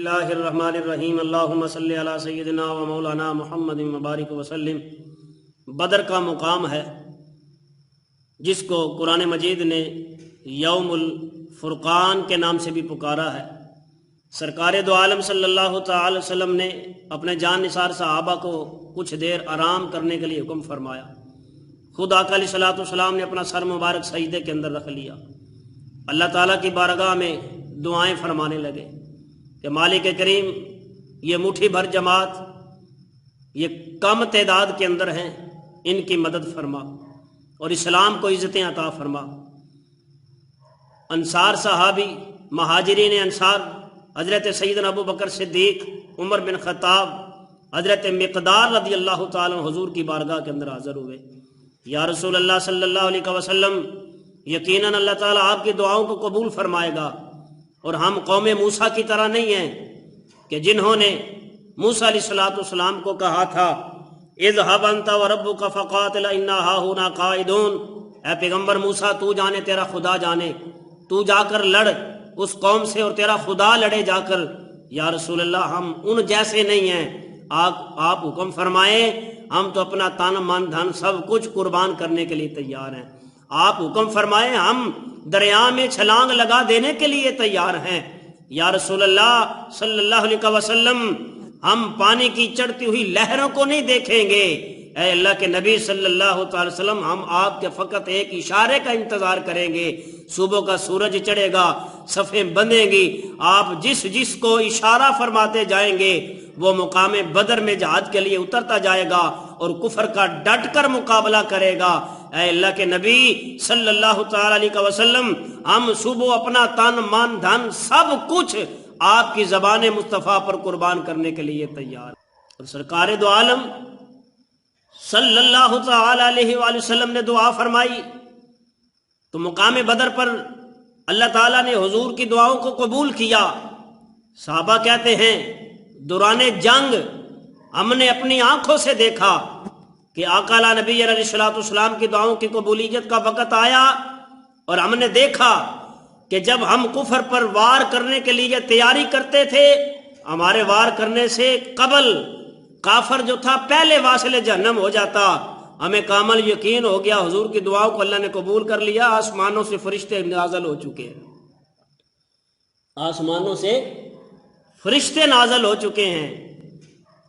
اللہ الرحمن الرحیم اللہم صلی علی سیدنا و مولانا محمد مبارک وسلم۔ بدر کا مقام ہے جس کو قرآن مجید نے یوم الفرقان کے نام سے بھی پکارا ہے۔ سرکار دو عالم صلی اللہ تعالی وسلم نے اپنے جان نثار صحابہ کو کچھ دیر آرام کرنے کے لیے حکم فرمایا۔ خود آقا علیہ الصلوۃ والسلام نے اپنا سر مبارک سجدے کے اندر رکھ لیا، اللہ تعالیٰ کی بارگاہ میں دعائیں فرمانے لگے کہ مالک کریم یہ مٹھی بھر جماعت یہ کم تعداد کے اندر ہیں، ان کی مدد فرما اور اسلام کو عزتیں عطا فرما۔ انصار صحابی، مہاجرین انصار، حضرت سیدنا ابو بکر صدیق، عمر بن خطاب، حضرت مقدار رضی اللہ تعالیٰ حضور کی بارگاہ کے اندر حاضر ہوئے۔ یا رسول اللہ صلی اللہ علیہ وسلم، یقیناً اللہ تعالیٰ آپ کی دعاؤں کو قبول فرمائے گا، اور ہم قوم موسیٰ کی طرح نہیں ہیں کہ جنہوں نے موسیٰ علیہ السلام کو کہا تھا اذهب انت وربك فقاتلا انا هاهنا قاعدون، اے پیغمبر موسیٰ تو جانے تیرا خدا جانے، تو جا کر لڑ اس قوم سے اور تیرا خدا لڑے جا کر۔ یا رسول اللہ ہم ان جیسے نہیں ہیں، آپ حکم فرمائیں، ہم تو اپنا تن من دھن سب کچھ قربان کرنے کے لیے تیار ہیں۔ آپ حکم فرمائیں، ہم دریا میں چھلانگ لگا دینے کے لیے تیار ہیں۔ یا رسول اللہ صلی اللہ علیہ وسلم، ہم پانی کی چڑھتی ہوئی لہروں کو نہیں دیکھیں گے۔ اے اللہ کے نبی صلی اللہ تعالی وسلم، ہم آپ کے فقط ایک اشارے کا انتظار کریں گے۔ صبح کا سورج چڑھے گا، صفیں بندھیں گی، آپ جس کو اشارہ فرماتے جائیں گے وہ مقام بدر میں جہاد کے لیے اترتا جائے گا اور کفر کا ڈٹ کر مقابلہ کرے گا۔ اے اللہ کے نبی صلی اللہ تعالی علیہ وسلم، ہم صبح اپنا تن من دھن سب کچھ آپ کی زبان مصطفیٰ پر قربان کرنے کے لیے تیار۔ اور سرکار دو عالم صلی اللہ تعالی علیہ وآلہ وسلم نے دعا فرمائی تو مقام بدر پر اللہ تعالیٰ نے حضور کی دعاؤں کو قبول کیا۔ صحابہ کہتے ہیں دوران جنگ ہم نے اپنی آنکھوں سے دیکھا کہ آقا نبی علیہ الصلوۃ والسلام کی دعاؤں کی قبولیت کا وقت آیا، اور ہم نے دیکھا کہ جب ہم کفر پر وار کرنے کے لیے تیاری کرتے تھے، ہمارے وار کرنے سے قبل کافر جو تھا پہلے واصل جہنم ہو جاتا۔ ہمیں کامل یقین ہو گیا حضور کی دعاؤں کو اللہ نے قبول کر لیا، آسمانوں سے فرشتے نازل ہو چکے ہیں، آسمانوں سے فرشتے نازل ہو چکے ہیں،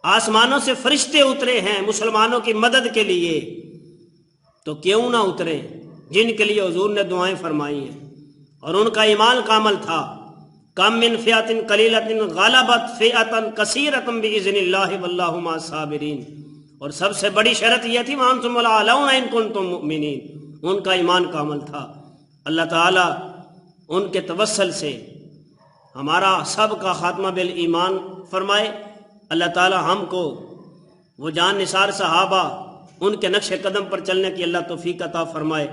آسمانوں سے فرشتے اترے ہیں مسلمانوں کی مدد کے لیے۔ تو کیوں نہ اترے جن کے لیے حضور نے دعائیں فرمائی ہیں اور ان کا ایمان کامل تھا۔ کم من فئۃ قلیلۃ غلبت فئۃ کثیرۃ باذن اللہ واللہ مع الصابرین، اور سب سے بڑی شرط یہ تھی وانتم الاعلون ان کنتم مؤمنین، ان کا ایمان کامل تھا۔ اللہ تعالیٰ ان کے توسل سے ہمارا سب کا خاتمہ بالایمان فرمائے۔ اللہ تعالیٰ ہم کو وہ جان نثار صحابہ ان کے نقش قدم پر چلنے کی اللہ توفیق عطا فرمائے۔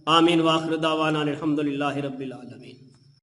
آمین۔ وآخر دعوانا الحمدللہ رب العالمین۔